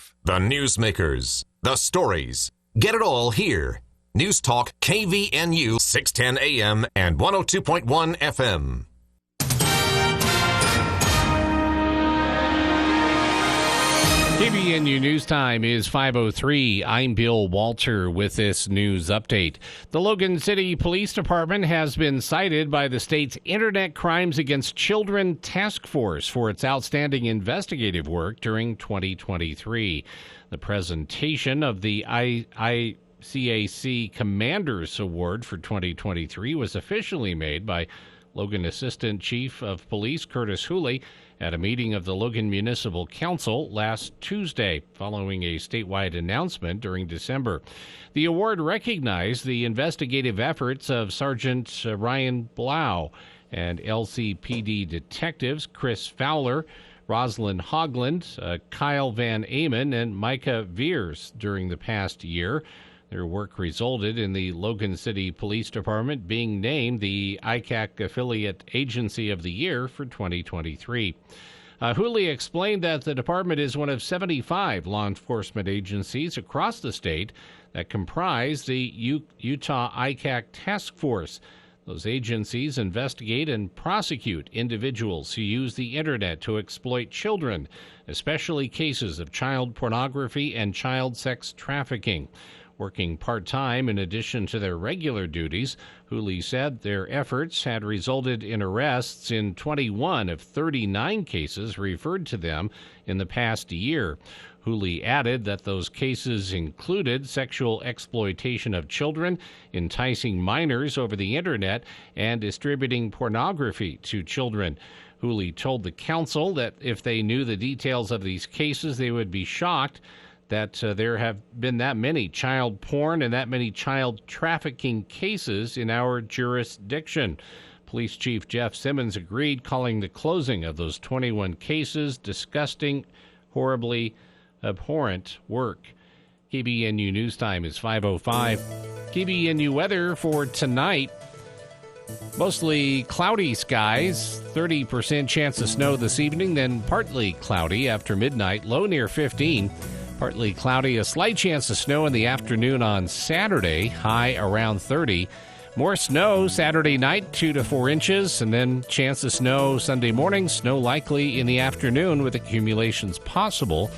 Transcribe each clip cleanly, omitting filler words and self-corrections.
life, the newsmakers, the stories. Get it all here. News Talk KVNU 610 AM and 102.1 FM. KVNU News Time is 5:03. I'm Bill Walter with this news update. The Logan City Police Department has been cited by the state's Internet Crimes Against Children Task Force for its outstanding investigative work during 2023. The presentation of the ICAC Commanders Award for 2023 was officially made by Logan Assistant Chief of Police Curtis Hooley at a meeting of the Logan Municipal Council last Tuesday, following a statewide announcement during December. The award recognized the investigative efforts of Sergeant Ryan Blau and LCPD detectives Chris Fowler, Rosalind Hogland, Kyle Van Amen, and Micah Veers during the past year. Their work resulted in the Logan City Police Department being named the ICAC Affiliate Agency of the Year for 2023. Hooley explained that the department is one of 75 law enforcement agencies across the state that comprise the Utah ICAC Task Force. Those agencies investigate and prosecute individuals who use the Internet to exploit children, especially cases of child pornography and child sex trafficking. Working part-time in addition to their regular duties, Hooley said their efforts had resulted in arrests in 21 of 39 cases referred to them in the past year. Hooley added that those cases included sexual exploitation of children, enticing minors over the Internet, and distributing pornography to children. Hooley told the council that if they knew the details of these cases, they would be shocked that there have been that many child porn and that many child trafficking cases in our jurisdiction. Police Chief Jeff Simmons agreed, calling the closing of those 21 cases disgusting, horribly abhorrent work. KBNU News Time is 5:05. KBNU weather for tonight. Mostly cloudy skies, 30% chance of snow this evening, then partly cloudy after midnight, low near 15. Partly cloudy, a slight chance of snow in the afternoon on Saturday, high around 30. More snow Saturday night, 2 to 4 inches, and then chance of snow Sunday morning, snow likely in the afternoon with accumulations possible.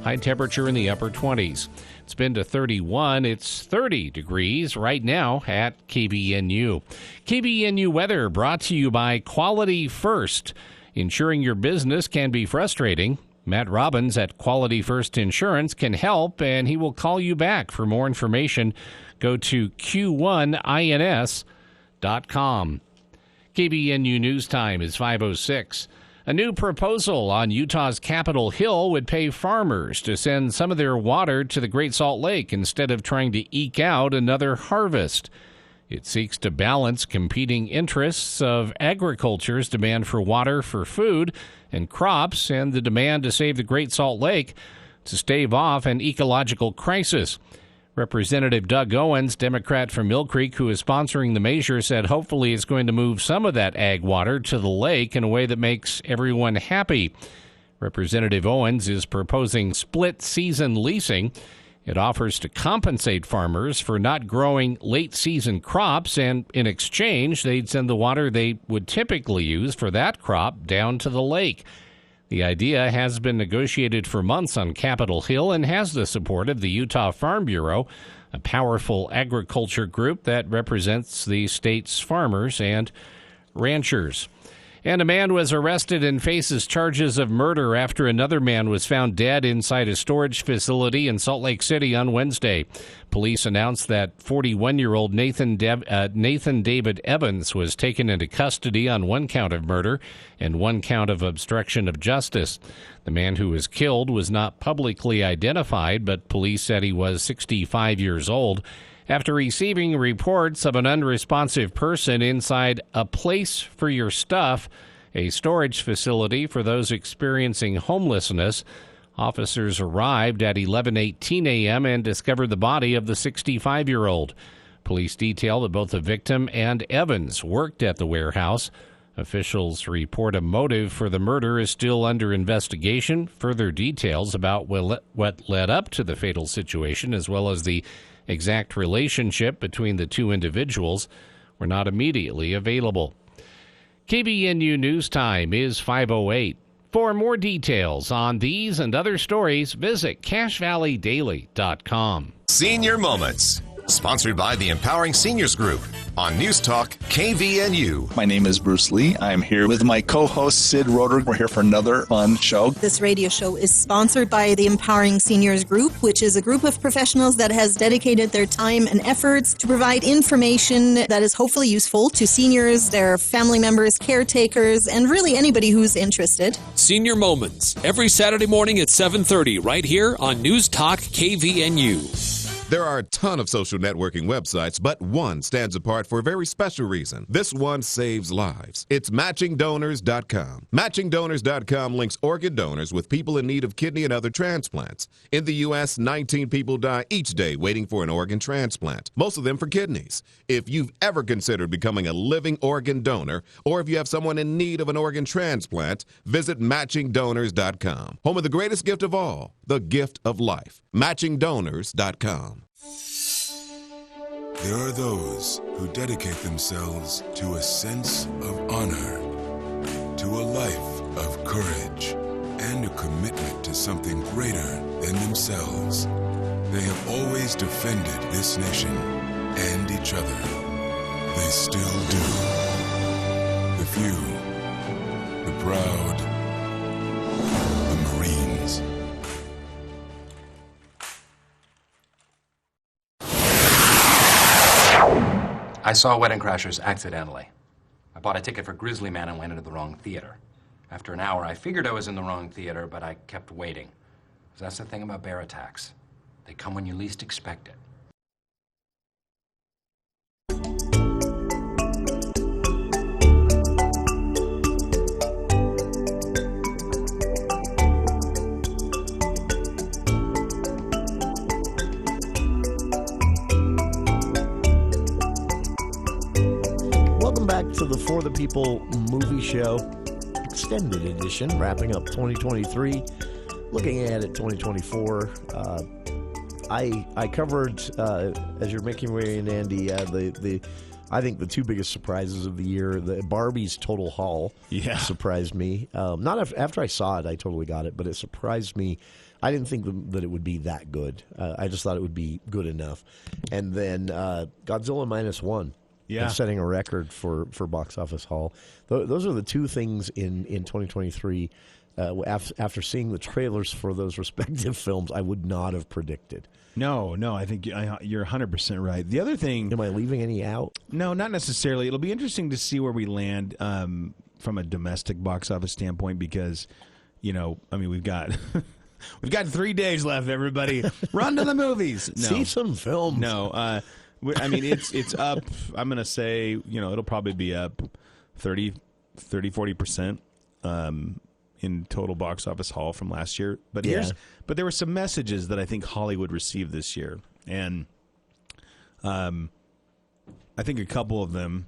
High temperature in the upper 20s. It's been to 31. It's 30 degrees right now at KBNU. KBNU weather brought to you by Quality First. Ensuring your business can be frustrating. Matt Robbins at Quality First Insurance can help, and he will call you back. For more information, go to q1ins.com. KBNU News Time is 5:06. A new proposal on Utah's Capitol Hill would pay farmers to send some of their water to the Great Salt Lake instead of trying to eke out another harvest. It seeks to balance competing interests of agriculture's demand for water for food and crops and the demand to save the Great Salt Lake to stave off an ecological crisis. Representative Doug Owens, Democrat from Mill Creek, who is sponsoring the measure, said hopefully it's going to move some of that ag water to the lake in a way that makes everyone happy. Representative Owens is proposing split-season leasing. It offers to compensate farmers for not growing late-season crops, and in exchange, they'd send the water they would typically use for that crop down to the lake. The idea has been negotiated for months on Capitol Hill and has the support of the Utah Farm Bureau, a powerful agriculture group that represents the state's farmers and ranchers. And a man was arrested and faces charges of murder after another man was found dead inside a storage facility in Salt Lake City on Wednesday. Police announced that 41-year-old Nathan David Evans was taken into custody on one count of murder and one count of obstruction of justice. The man who was killed was not publicly identified, but police said he was 65 years old. After receiving reports of an unresponsive person inside a place for your stuff, a storage facility for those experiencing homelessness, officers arrived at 11:18 a.m. and discovered the body of the 65-year-old. Police detail that both the victim and Evans worked at the warehouse. Officials report a motive for the murder is still under investigation. Further details about what led up to the fatal situation, as well as the exact relationship between the two individuals, were not immediately available. KVNU News Time is 5:08. For more details on these and other stories, visit CashValleyDaily.com. Senior Moments, sponsored by the Empowering Seniors Group on News Talk KVNU. My name is Bruce Lee. I'm here with my co-host Sid Roeder. We're here for another fun show. This radio show is sponsored by the Empowering Seniors Group, which is a group of professionals that has dedicated their time and efforts to provide information that is hopefully useful to seniors, their family members, caretakers, and really anybody who's interested. Senior Moments, every Saturday morning at 7:30, right here on News Talk KVNU. There are a ton of social networking websites, but one stands apart for a very special reason. This one saves lives. It's MatchingDonors.com. MatchingDonors.com links organ donors with people in need of kidney and other transplants. In the U.S., 19 people die each day waiting for an organ transplant, most of them for kidneys. If you've ever considered becoming a living organ donor, or if you have someone in need of an organ transplant, visit MatchingDonors.com. Home of the greatest gift of all, the gift of life. MatchingDonors.com. There are those who dedicate themselves to a sense of honor, to a life of courage, and a commitment to something greater than themselves. They have always defended this nation and each other. They still do. The few, the proud, the Marines. I saw Wedding Crashers accidentally. I bought a ticket for Grizzly Man and went into the wrong theater. After an hour, I figured I was in the wrong theater, but I kept waiting. 'Cause that's the thing about bear attacks. They come when you least expect it. Back to the For the People Movie Show extended edition, wrapping up 2023, looking ahead at 2024. I covered, as you're making your way in, Andy, I think the two biggest surprises of the year, the Barbie's total haul surprised me. Not after I saw it, I totally got it, but it surprised me. I didn't think that it would be that good. I just thought it would be good enough. And then Godzilla Minus One. Yeah, setting a record for box office haul. Those are the two things in 2023. After seeing the trailers for those respective films, I would not have predicted. No, I think you're 100% right. The other thing... Am I leaving any out? No, not necessarily. It'll be interesting to see where we land from a domestic box office standpoint because, we've got... We've got 3 days left, everybody. Run to the movies. No. See some films. No, it's up. I'm going to say, it'll probably be up 40% in total box office haul from last year. But there were some messages that I think Hollywood received this year. And I think a couple of them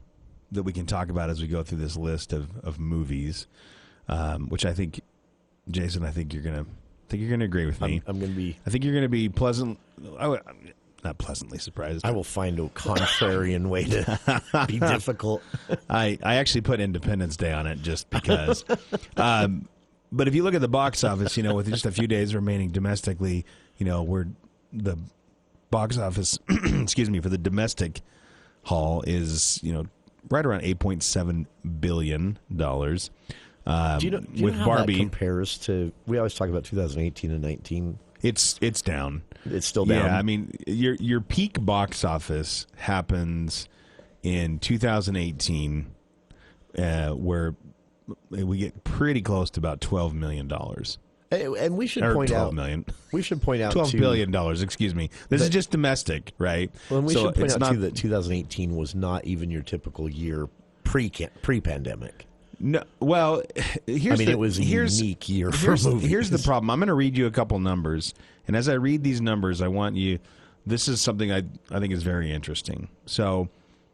that we can talk about as we go through this list of movies, which I think, Jason, you're going to agree with me. I'm going to be... I think you're going to be not pleasantly surprised. I will find a contrarian way to be difficult. I actually put Independence Day on it just because. But if you look at the box office, with just a few days remaining domestically, we're the box office, excuse me, for the domestic haul is, right around $8.7 billion. Do you know with how Barbie that compares to? We always talk about 2018 and 19. It's down. It's still down. Yeah, I mean, your peak box office happens in 2018, where we get pretty close to about $12 million. And we should point out, we should point out $12 billion. Excuse me. This is just domestic, right? Well, and we should point out too that 2018 was not even your typical year pre-pandemic. No, well, it was a unique year for movies. Here's the problem. I'm going to read you a couple numbers, and as I read these numbers, I want you. This is something I think is very interesting. So,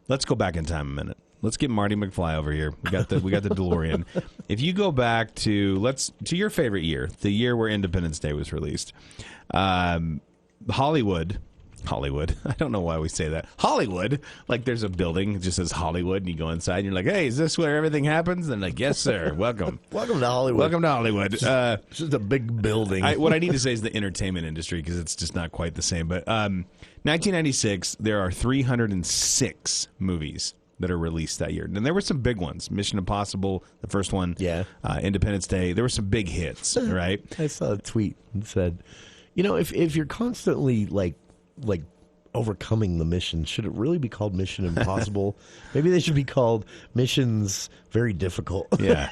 let's go back in time a minute. Let's get Marty McFly over here. We got the DeLorean. If you go back to your favorite year, the year where Independence Day was released, Hollywood. I don't know why we say that. Hollywood. Like there's a building, it just says Hollywood, and you go inside and you're like, hey, is this where everything happens? And like, yes, sir. Welcome. Welcome to Hollywood. Welcome to Hollywood. It's just a big building. What I need to say is the entertainment industry, because it's just not quite the same. But 1996, there are 306 movies that are released that year. And there were some big ones. Mission Impossible, the first one. Yeah. Independence Day. There were some big hits, right? I saw a tweet that said, if you're constantly like overcoming the mission, should it really be called Mission Impossible? Maybe they should be called Missions Very Difficult. Yeah.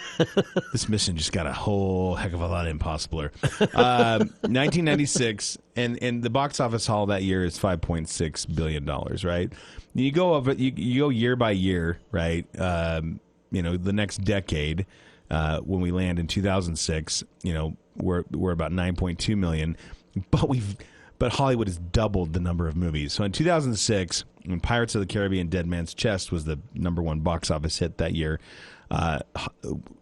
This mission just got a whole heck of a lot impossibler. 1996, and the box office haul that year is $5.6 billion, right? You go year by year, right? The next decade, when we land in 2006, we're about 9.2 million, but Hollywood has doubled the number of movies. So in 2006, when Pirates of the Caribbean Dead Man's Chest was the number one box office hit that year,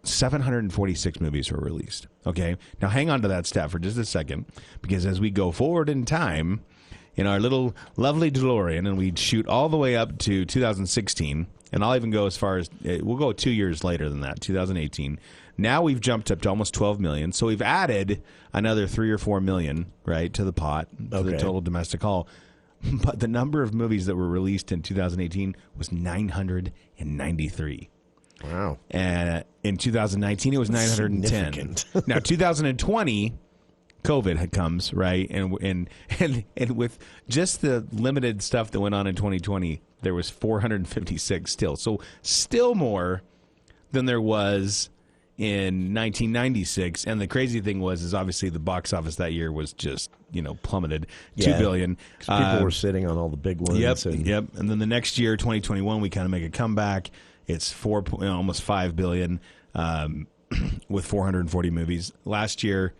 746 movies were released. Okay? Now hang on to that stat for just a second, because as we go forward in time, in our little lovely DeLorean, and we shoot all the way up to 2016, and I'll even go as far as, we'll go 2 years later than that, 2018. Now we've jumped up to almost 12 million. So we've added another 3 or 4 million, right, to the pot, to the total domestic haul. But the number of movies that were released in 2018 was 993. Wow. And in 2019, it was 910. Now, 2020, COVID comes, right? And with just the limited stuff that went on in 2020, there was 456 still. So still more than there was in 1996, and the crazy thing is obviously the box office that year was just plummeted. $2 billion. People were sitting on all the big ones. Yep. And then the next year, 2021, we kind of make a comeback. It's almost $5 billion with 440 movies. Last year,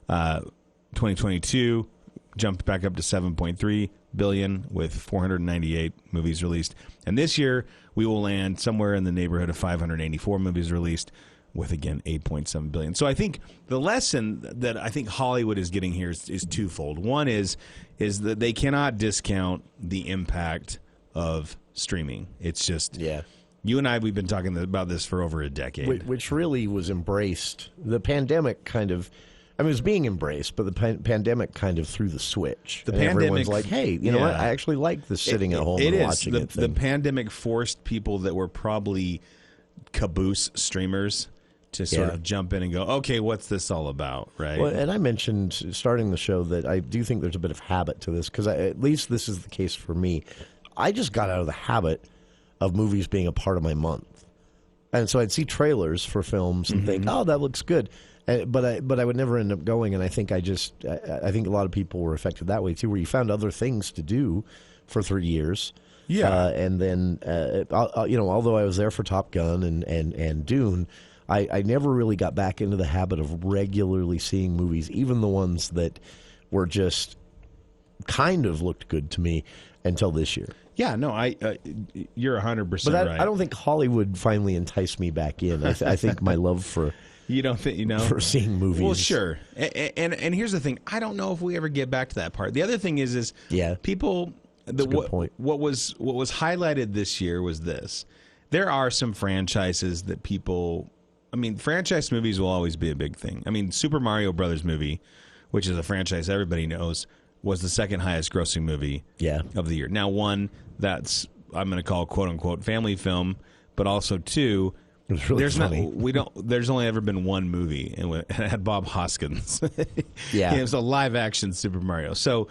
2022 jumped back up to 7.3 billion with 498 movies released, and this year we will land somewhere in the neighborhood of 584 movies released, with, again, 8.7 billion. So I think the lesson that I think Hollywood is getting here is twofold. One is that they cannot discount the impact of streaming. It's just, you and I, we've been talking about this for over a decade. Which really was embraced. The pandemic kind of, it was being embraced, but the pandemic kind of threw the switch. Everyone's like, hey, you know what? I actually like this sitting at home and watching it. The pandemic forced people that were probably caboose streamers to sort of jump in and go, okay, what's this all about, right? Well, and I mentioned starting the show that I do think there's a bit of habit to this, because at least this is the case for me. I just got out of the habit of movies being a part of my month. And so I'd see trailers for films and think, oh, that looks good. But I would never end up going, and I think I think a lot of people were affected that way too, where you found other things to do for 3 years. Yeah. And then, although I was there for Top Gun and Dune, I never really got back into the habit of regularly seeing movies, even the ones that were just kind of looked good to me until this year. Yeah, no, you're 100% right. I don't think Hollywood finally enticed me back in. I think my love for for seeing movies. Well, sure. And here's the thing: I don't know if we ever get back to that part. The other thing is people. That's a good point. What was highlighted this year was this: there are some franchises that people. I mean, franchise movies will always be a big thing. I mean, Super Mario Brothers movie, which is a franchise everybody knows, was the second highest grossing movie of the year. Now, one that's I'm going to call quote unquote family film, but also two. It was really funny. There's only ever been one movie, and it had Bob Hoskins. It was a live action Super Mario. So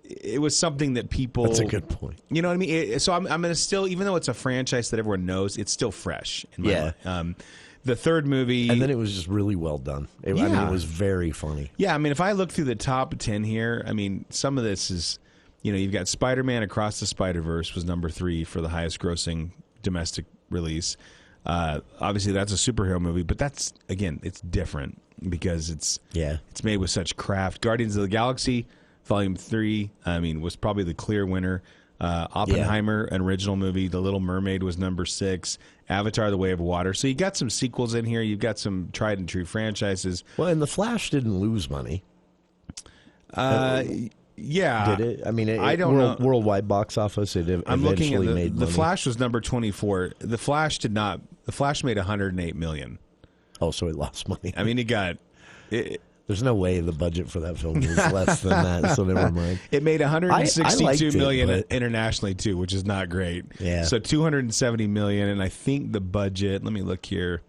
it was something that people. That's a good point. You know what I mean? So I'm going to still, even though it's a franchise that everyone knows, it's still fresh in my mind. The third movie, and then it was just really well done. I mean, it was very funny. Yeah, I mean, if I look through the top 10 here, I mean, some of this is, you've got Spider-Man Across the Spider-Verse was number 3 for the highest grossing domestic release. Obviously, that's a superhero movie, but that's, again, it's different because it's made with such craft. Guardians of the Galaxy, Volume 3, I mean, was probably the clear winner. Oppenheimer, an original movie. The Little Mermaid was number 6. Avatar: The Way of Water. So you got some sequels in here. You've got some tried and true franchises. Well, and The Flash didn't lose money. Yeah. Did it? I mean, I don't know. Worldwide box office, it I'm looking at made the money. Flash was number 24. The Flash did not. The Flash made $108 million. Oh, so it lost money. I mean, it got. There's no way the budget for that film was less than that, so never mind. It made $162 million but... internationally too, which is not great. Yeah. So $270 million, and I think the budget. Let me look here.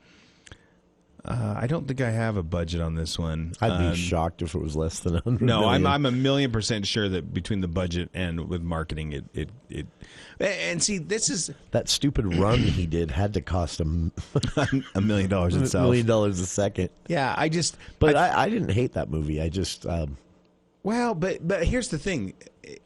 I don't think I have a budget on this one. I'd be shocked if it was less than $100 No, million. I'm 1,000,000% sure that between the budget and with marketing, it and see, this is that stupid run he did had to cost him $1 million itself. $1 million a second. Yeah, I didn't hate that movie. I just well, but here's the thing.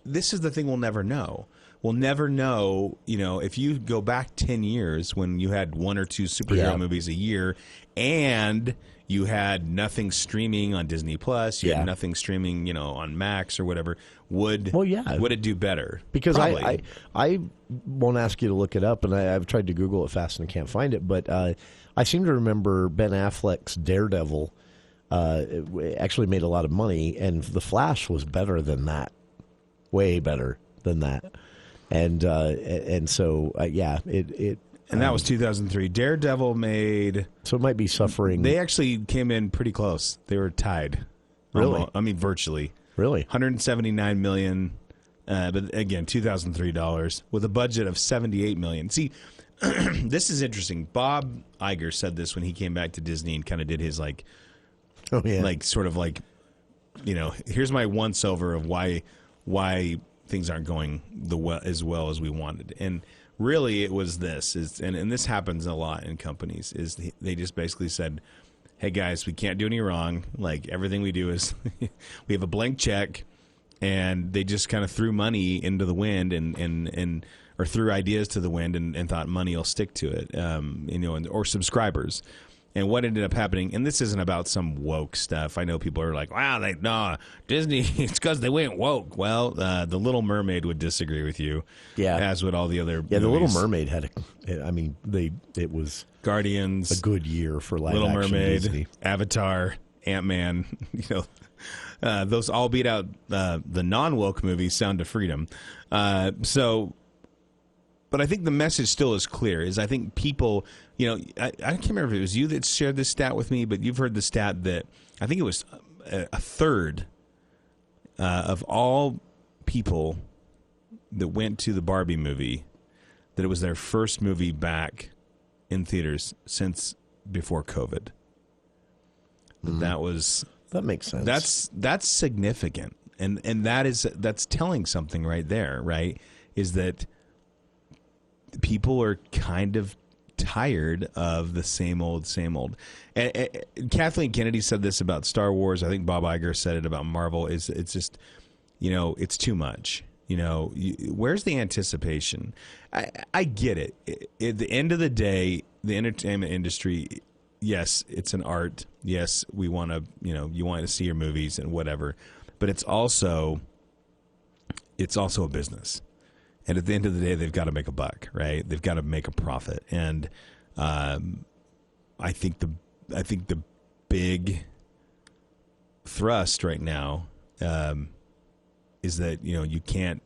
This is the thing we'll never know. We'll never know, if you go back 10 years when you had 1 or 2 superhero movies a year and you had nothing streaming on Disney Plus, you had nothing streaming, on Max or whatever, would it do better? Because I won't ask you to look it up, and I've tried to Google it fast and can't find it, but I seem to remember Ben Affleck's Daredevil actually made a lot of money, and The Flash was better than that. Way better than that. And so it and that was 2003. Daredevil made, so it might be suffering. They actually came in pretty close. They were tied. Really? Virtually. Really? $179 million, but again, $2003 with a budget of $78 million. See, this is interesting. Bob Iger said this when he came back to Disney and kind of did his here's my once over of why things aren't going as well as we wanted. And really it was this, and this happens a lot in companies, is they just basically said, hey guys, we can't do any wrong. Like, everything we do is we have a blank check, and they just kind of threw money into the wind and or threw ideas to the wind and thought money will stick to it, or subscribers. And what ended up happening, and this isn't about some woke stuff. I know people are like, wow, Disney, it's because they went woke. Well, The Little Mermaid would disagree with you, as would all the other movies. The Little Mermaid it was Guardians, a good year for live Little action Mermaid, Disney. Avatar, Ant-Man, those all beat out the non-woke movie Sound of Freedom. But I think the message still is clear. I think people, I can't remember if it was you that shared this stat with me, but you've heard the stat that I think it was a third of all people that went to the Barbie movie, that it was their first movie back in theaters since before COVID. That makes sense. That's significant, and that's telling something right there. Right, is that people are kind of tired of the same old. And Kathleen Kennedy said this about Star Wars. I think Bob Iger said it about Marvel. It's just, it's too much. Where's the anticipation? I get it. At the end of the day, the entertainment industry, yes, it's an art. Yes, we want to, you want to see your movies and whatever. But it's also a business. And at the end of the day, they've got to make a buck, right? They've got to make a profit. And I think the big thrust right now is that you can't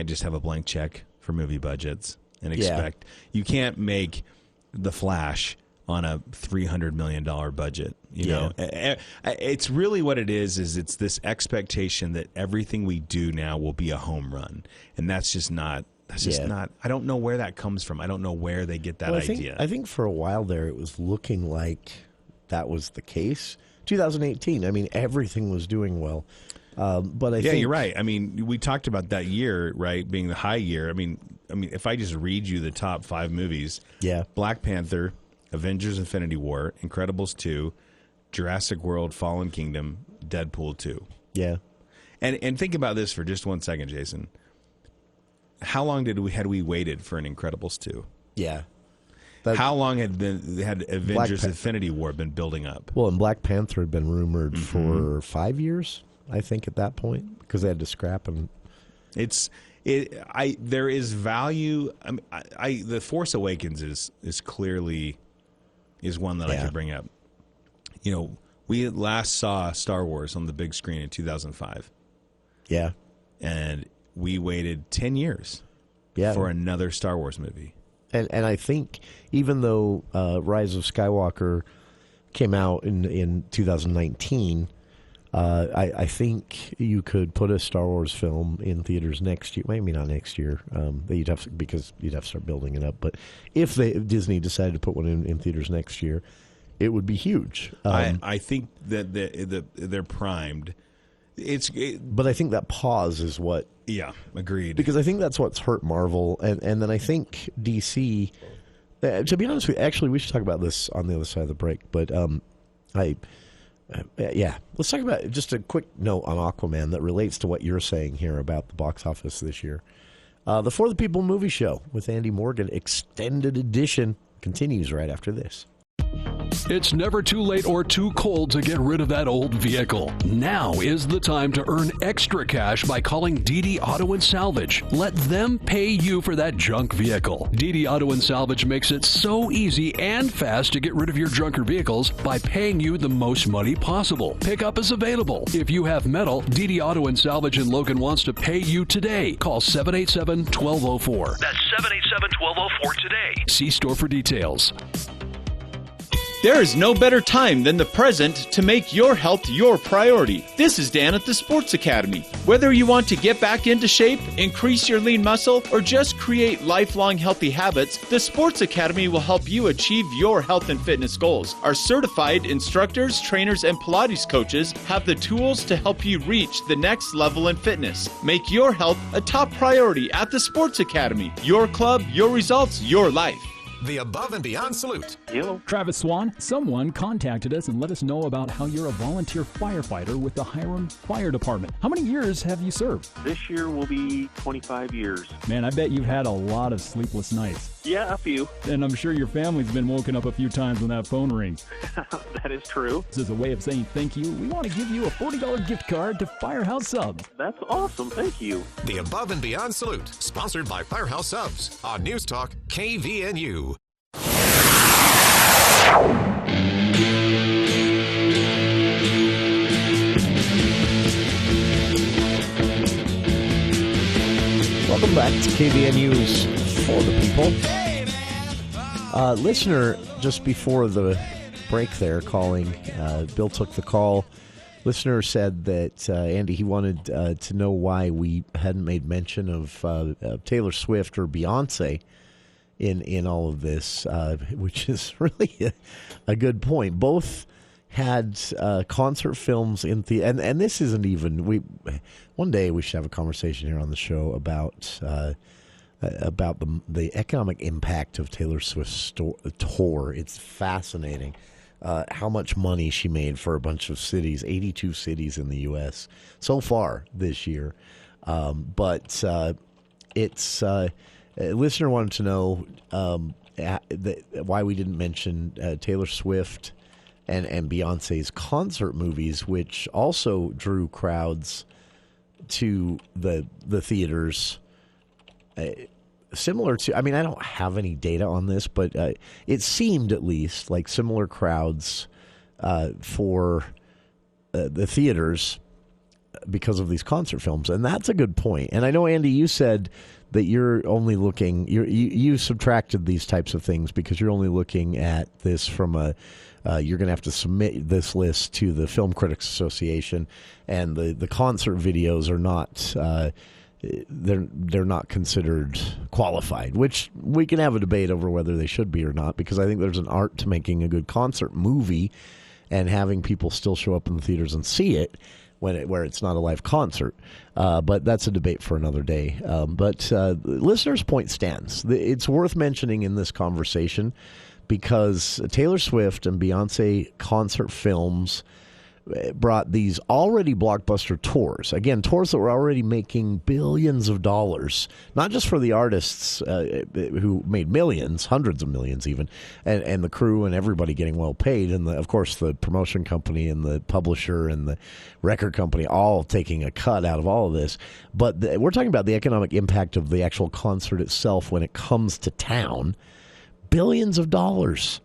just have a blank check for movie budgets and expect you can't make The Flash on a $300 million budget. You know, it's really what it is it's this expectation that everything we do now will be a home run. And that's just not, I don't know where that comes from. I don't know where they get that idea. I think for a while there, it was looking like that was the case. 2018, I mean, everything was doing well. But I think you're right. I mean, we talked about that year, right, being the high year. I mean, if I just read you the top 5 movies, Black Panther, Avengers Infinity War, Incredibles 2, Jurassic World, Fallen Kingdom, Deadpool 2. Yeah. And think about this for just 1 second, Jason. How long had we waited for an Incredibles 2? Yeah. How long had Avengers Infinity War been building up? Well, and Black Panther had been rumored for 5 years, I think, at that point, because they had to scrap and There is value. I mean, The Force Awakens is clearly one that I could bring up. You know, we last saw Star Wars on the big screen in 2005. Yeah. And we waited 10 years for another Star Wars movie. And I think even though Rise of Skywalker came out in 2019, I think you could put a Star Wars film in theaters next year. Maybe not next year, because you'd have to start building it up. But if Disney decided to put one in theaters next year, it would be huge. I think that they're primed. But I think that pause is what. Yeah, agreed. Because I think that's what's hurt Marvel, and then I think DC. To be honest with you, actually, we should talk about this on the other side of the break. But let's talk about just a quick note on Aquaman that relates to what you're saying here about the box office this year. The For the People movie show with Andy Morgan extended edition continues right after this. It's never too late or too cold to get rid of that old vehicle. Now is the time to earn extra cash by calling DD Auto and Salvage. Let them pay you for that junk vehicle. DD Auto and Salvage makes it so easy and fast to get rid of your junker vehicles by paying you the most money possible. Pickup is available. If you have metal, DD Auto and Salvage in Logan wants to pay you today. Call 787-1204. That's 787-1204 today. See store for details. There is no better time than the present to make your health your priority. This is Dan at the Sports Academy. Whether you want to get back into shape, increase your lean muscle, or just create lifelong healthy habits, the Sports Academy will help you achieve your health and fitness goals. Our certified instructors, trainers, and Pilates coaches have the tools to help you reach the next level in fitness. Make your health a top priority at the Sports Academy. Your club, your results, your life. The Above and Beyond Salute. Hello. Travis Swan. Someone contacted us and let us know about how you're a volunteer firefighter with the Hiram Fire Department. How many years have you served? This year will be 25 years. Man, I bet you've had a lot of sleepless nights. Yeah, a few. And I'm sure your family's been woken up a few times when that phone rings. That is true. This is a way of saying thank you. We want to give you a $40 gift card to Firehouse Subs. That's awesome. Thank you. The Above and Beyond Salute, sponsored by Firehouse Subs on News Talk KVNU. Welcome back to KVNU's For the People. Listener, just before the break there, calling, Bill took the call. Listener said that, Andy, he wanted to know why we hadn't made mention of Taylor Swift or Beyonce in all of this, which is really a good point. Both had concert films in the and this isn't even one day we should have a conversation here on the show about the economic impact of Taylor Swift's tour. It's fascinating how much money she made for a bunch of cities, 82 cities in the U.S. so far this year. But it's a listener wanted to know why we didn't mention Taylor Swift and Beyonce's concert movies, which also drew crowds to the theaters. Similar to, I mean, I don't have any data on this, but it seemed at least like similar crowds for the theaters because of these concert films. And that's a good point. And I know, Andy, you said that you're only looking, you subtracted these types of things because you're only looking at this from you're going to have to submit this list to the Film Critics Association, and the concert videos are not they're not considered qualified, which we can have a debate over whether they should be or not, because I think there's an art to making a good concert movie and having people still show up in the theaters and see it where it's not a live concert. But that's a debate for another day. But listener's point stands. It's worth mentioning in this conversation because Taylor Swift and Beyonce concert films brought these already blockbuster tours. Again, tours that were already making billions of dollars, not just for the artists who made millions, hundreds of millions even, and the crew and everybody getting well paid, and of course the promotion company and the publisher and the record company all taking a cut out of all of this. But we're talking about the economic impact of the actual concert itself when it comes to town. Billions of dollars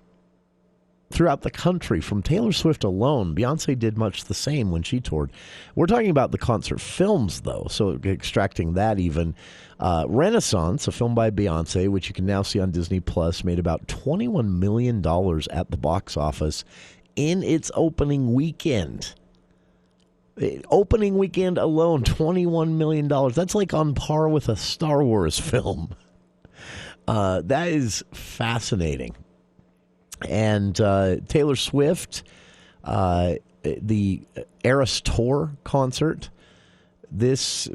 throughout the country from Taylor Swift alone. Beyonce did much the same when she toured. We're talking about the concert films, though, so extracting that even. Renaissance, a film by Beyonce, which you can now see on Disney Plus, made about $21 million at the box office in its opening weekend. Opening weekend alone, $21 million. That's like on par with a Star Wars film. That is fascinating. And Taylor Swift, the Eras Tour concert, this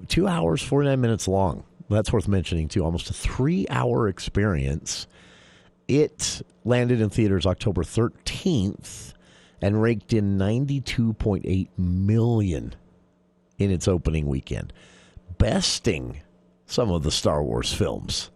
2 hours, 49 minutes long. That's worth mentioning, too. Almost a 3-hour experience. It landed in theaters October 13th and raked in $92.8 million in its opening weekend, besting some of the Star Wars films.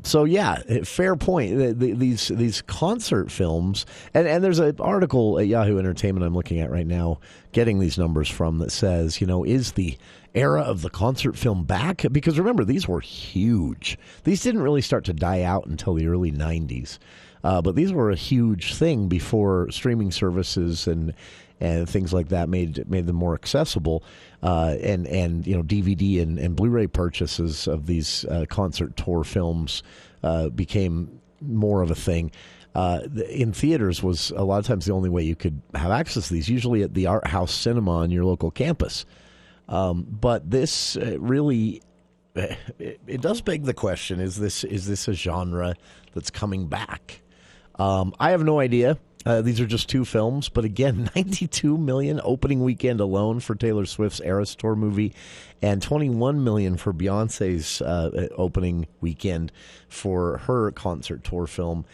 So yeah, fair point. These concert films, and there's an article at Yahoo Entertainment I'm looking at right now, getting these numbers from, that says, is the era of the concert film back? Because remember, these were huge. These didn't really start to die out until the early 90s, but these were a huge thing before streaming services and things like that made them more accessible, and DVD and Blu-ray purchases of these concert tour films became more of a thing. In theaters was a lot of times the only way you could have access to these, usually at the art house cinema on your local campus. But this really, it does beg the question: is this a genre that's coming back? I have no idea. These are just two films, but again, $92 million opening weekend alone for Taylor Swift's Eras Tour movie, and $21 million for Beyonce's opening weekend for her concert tour film.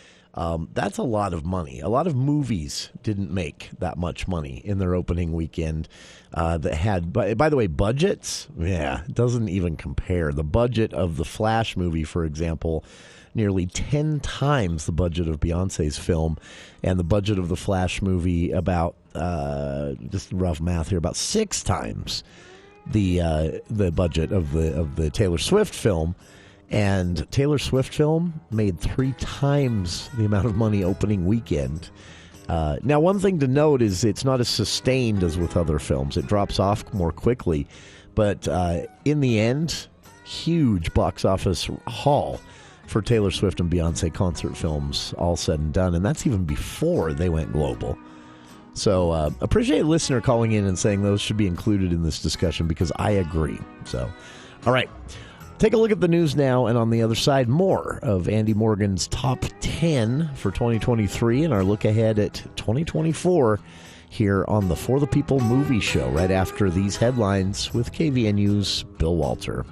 That's a lot of money. A lot of movies didn't make that much money in their opening weekend that had, by the way, budgets. Yeah, it doesn't even compare. The budget of the Flash movie, for example, nearly 10 times the budget of Beyonce's film, and the budget of the Flash movie about, just rough math here, about 6 times the budget of the Taylor Swift film. And Taylor Swift film made 3 times the amount of money opening weekend. Now, one thing to note is it's not as sustained as with other films. It drops off more quickly. But in the end, huge box office haul for Taylor Swift and Beyonce concert films, all said and done. And that's even before they went global. So appreciate a listener calling in and saying those should be included in this discussion, because I agree. So, all right. Take a look at the news now, and on the other side, more of Andy Morgan's Top 10 for 2023 and our look ahead at 2024 here on the For the People Movie Show, right after these headlines with KVNU's Bill Walter.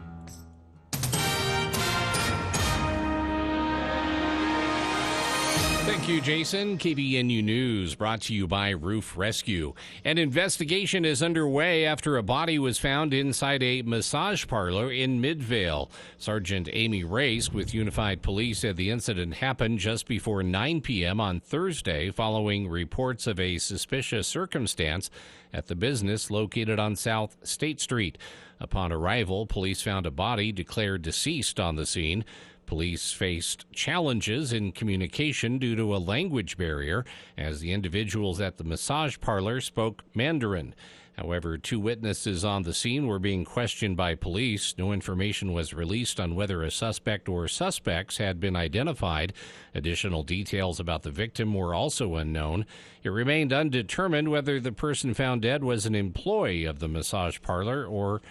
Thank you, Jason. KVNU News brought to you by Roof Rescue. An investigation is underway after a body was found inside a massage parlor in Midvale. Sergeant Amy Race with Unified Police said the incident happened just before 9 p.m. on Thursday following reports of a suspicious circumstance at the business located on South State Street. Upon arrival, police found a body declared deceased on the scene. Police faced challenges in communication due to a language barrier, as the individuals at the massage parlor spoke Mandarin. However, 2 witnesses on the scene were being questioned by police. No information was released on whether a suspect or suspects had been identified. Additional details about the victim were also unknown. It remained undetermined whether the person found dead was an employee of the massage parlor or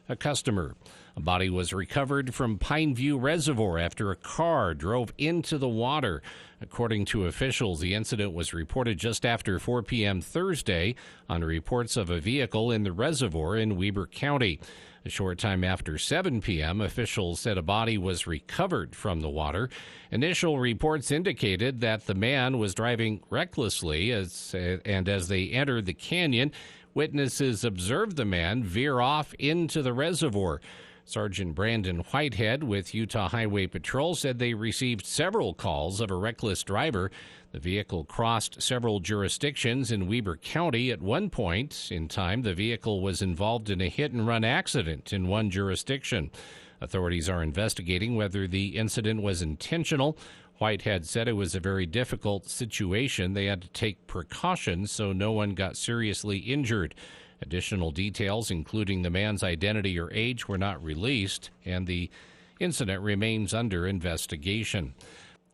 a customer. A body was recovered from Pineview Reservoir after a car drove into the water. According to officials, the incident was reported just after 4 p.m. Thursday on reports of a vehicle in the reservoir in Weber County. A short time after 7 p.m., officials said a body was recovered from the water. Initial reports indicated that the man was driving recklessly, and as they entered the canyon, witnesses observed the man veer off into the reservoir. Sergeant Brandon Whitehead with Utah Highway Patrol said they received several calls of a reckless driver. The vehicle crossed several jurisdictions in Weber County. At one point in time, the vehicle was involved in a hit-and-run accident in one jurisdiction. Authorities are investigating whether the incident was intentional. Whitehead said it was a very difficult situation. They had to take precautions so no one got seriously injured. Additional details, including the man's identity or age, were not released, and the incident remains under investigation.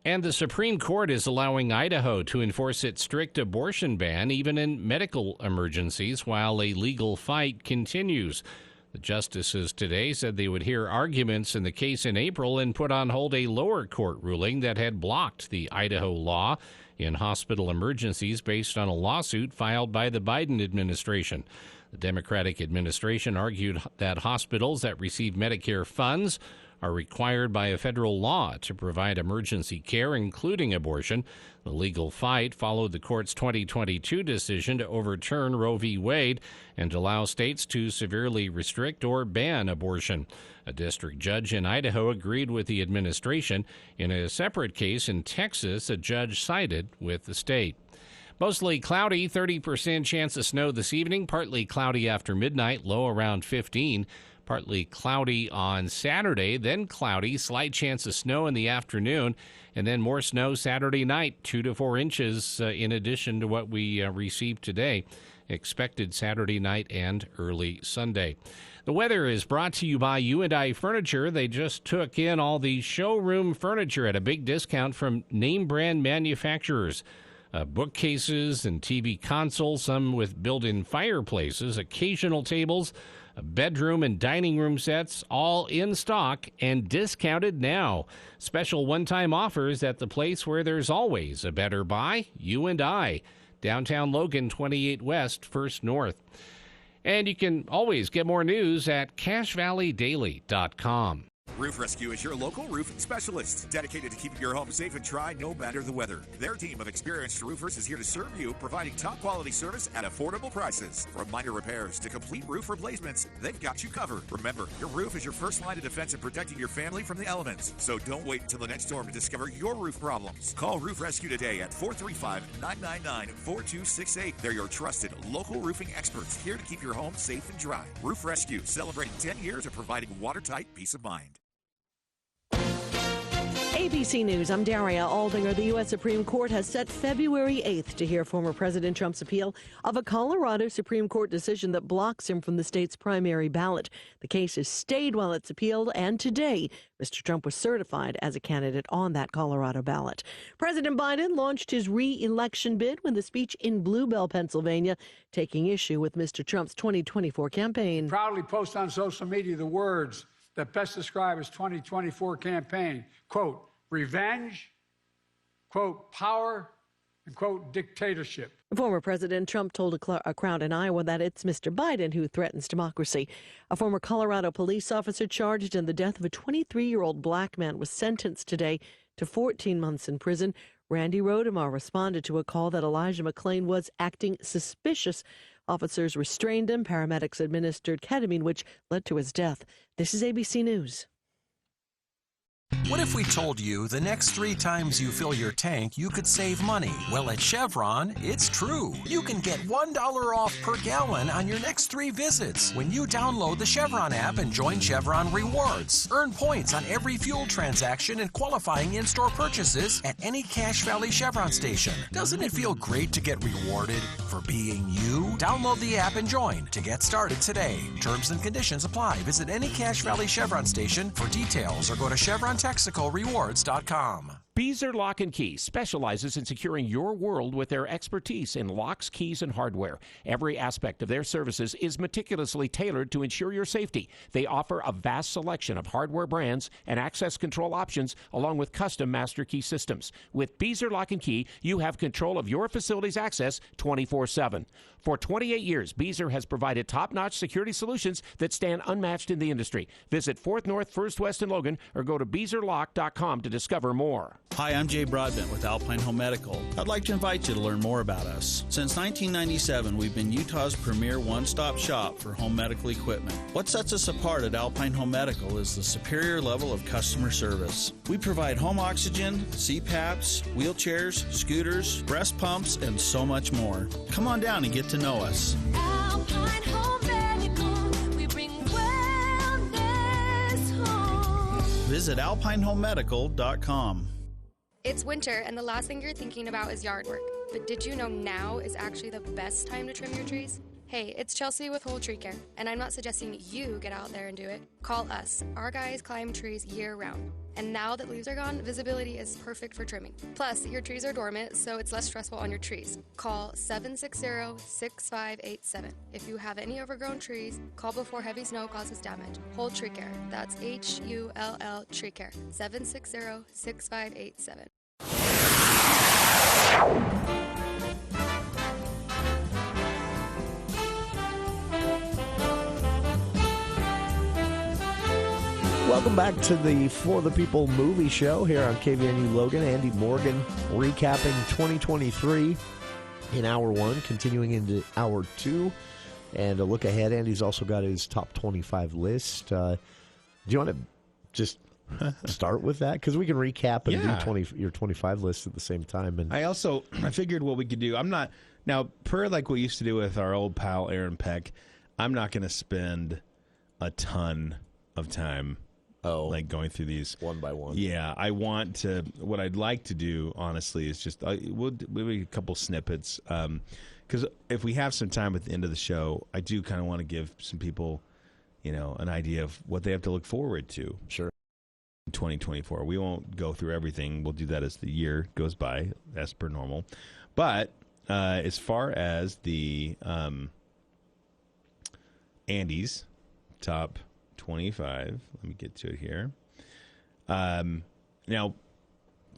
And the Supreme Court is allowing Idaho to enforce its strict abortion ban even in medical emergencies while a legal fight continues. The justices today said they would hear arguments in the case in April and put on hold a lower court ruling that had blocked the Idaho law in hospital emergencies based on a lawsuit filed by the Biden administration. The Democratic administration argued that hospitals that receive Medicare funds are required by a federal law to provide emergency care, including abortion. The legal fight followed the court's 2022 decision to overturn Roe v. Wade and allow states to severely restrict or ban abortion. A district judge in Idaho agreed with the administration. In a separate case in Texas, a judge sided with the state. Mostly cloudy, 30% chance of snow this evening, partly cloudy after midnight, low around 15. Partly cloudy on Saturday, then cloudy, slight chance of snow in the afternoon, and then more snow Saturday night, 2 to 4 inches in addition to what we received today. Expected Saturday night and early Sunday. The weather is brought to you by U&I Furniture. They just took in all the showroom furniture at a big discount from name brand manufacturers. Bookcases and TV consoles, some with built-in fireplaces, occasional tables, bedroom and dining room sets, all in stock and discounted now. Special one-time offers at the place where there's always a better buy, U&I. Downtown Logan, 28 West, 1st North. And you can always get more news at CashValleyDaily.com. Roof Rescue is your local roofing specialist, dedicated to keeping your home safe and dry no matter the weather. Their team of experienced roofers is here to serve you, providing top-quality service at affordable prices. From minor repairs to complete roof replacements, they've got you covered. Remember, your roof is your first line of defense in protecting your family from the elements. So don't wait until the next storm to discover your roof problems. Call Roof Rescue today at 435-999-4268. They're your trusted local roofing experts, here to keep your home safe and dry. Roof Rescue, celebrating 10 years of providing watertight peace of mind. ABC News, I'm Daria Aldinger. The U.S. Supreme Court has set February 8th to hear former President Trump's appeal of a Colorado Supreme Court decision that blocks him from the state's primary ballot. The case is stayed while it's appealed, and today, Mr. Trump was certified as a candidate on that Colorado ballot. President Biden launched his re-election bid with a speech in Bluebell, Pennsylvania, taking issue with Mr. Trump's 2024 campaign. Proudly post on social media the words that best describe his 2024 campaign, quote, revenge, quote, power, and quote, dictatorship. Former President Trump told a crowd in Iowa that it's Mr. Biden who threatens democracy. A former Colorado police officer charged in the death of a 23-year-old black man was sentenced today to 14 months in prison. Randy Rodemar responded to a call that Elijah McClain was acting suspicious. Officers restrained him. Paramedics administered ketamine, which led to his death. This is ABC News. What if we told you the next 3 times you fill your tank, you could save money? Well, at Chevron, it's true. You can get $1 off per gallon on your next 3 visits when you download the Chevron app and join Chevron Rewards. Earn points on every fuel transaction and qualifying in-store purchases at any Cache Valley Chevron station. Doesn't it feel great to get rewarded for being you? Download the app and join to get started today. Terms and conditions apply. Visit any Cache Valley Chevron station for details or go to ChevronTexacoRewards.com. Beezer Lock and Key specializes in securing your world with their expertise in locks, keys, and hardware. Every aspect of their services is meticulously tailored to ensure your safety. They offer a vast selection of hardware brands and access control options, along with custom master key systems. With Beezer Lock and Key, you have control of your facility's access 24/7. For 28 years, Beezer has provided top-notch security solutions that stand unmatched in the industry. Visit 4th North, 1st West in Logan, or go to beezerlock.com to discover more. Hi, I'm Jay Broadbent with Alpine Home Medical. I'd like to invite you to learn more about us. Since 1997, we've been Utah's premier one-stop shop for home medical equipment. What sets us apart at Alpine Home Medical is the superior level of customer service. We provide home oxygen, CPAPs, wheelchairs, scooters, breast pumps, and so much more. Come on down and get to know us. Alpine Home Medical, we bring wellness home. Visit alpinehomemedical.com. It's winter, and the last thing you're thinking about is yard work. But did you know now is actually the best time to trim your trees? Hey, it's Chelsea with Whole Tree Care, and I'm not suggesting you get out there and do it. Call us. Our guys climb trees year-round. And now that leaves are gone, visibility is perfect for trimming. Plus, your trees are dormant, so it's less stressful on your trees. Call 760-6587. If you have any overgrown trees, call before heavy snow causes damage. Whole Tree Care. That's HULL Tree Care. 760-6587. Welcome back to the For the People Movie Show here on KVNU Logan. Andy Morgan recapping 2023 in Hour 1, continuing into Hour 2. And a look ahead, Andy's also got his top 25 list. Do you want to just start with that? Because we can recap and do your 25 list at the same time. And I figured what we could do, now, per like we used to do with our old pal Aaron Peck, I'm not going to spend a ton of time like going through these one by one. Yeah, what I'd like to do, honestly, is just we'll do a couple snippets. Because if we have some time at the end of the show, I do kind of want to give some people, an idea of what they have to look forward to. Sure. In 2024. We won't go through everything. We'll do that as the year goes by, as per normal. But as far as the Andy's top 25. Let me get to it here. Now,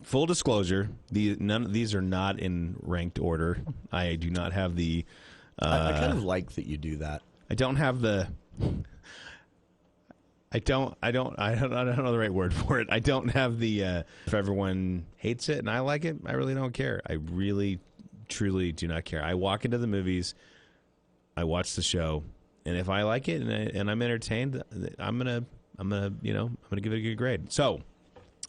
full disclosure, none of these are not in ranked order. I do not have the. I kind of like that you do that. I don't have the. I don't know the right word for it. I don't have the. If everyone hates it and I like it, I really don't care. I really, truly do not care. I walk into the movies, I watch the show. And if I like it and I'm entertained, I'm gonna give it a good grade. So,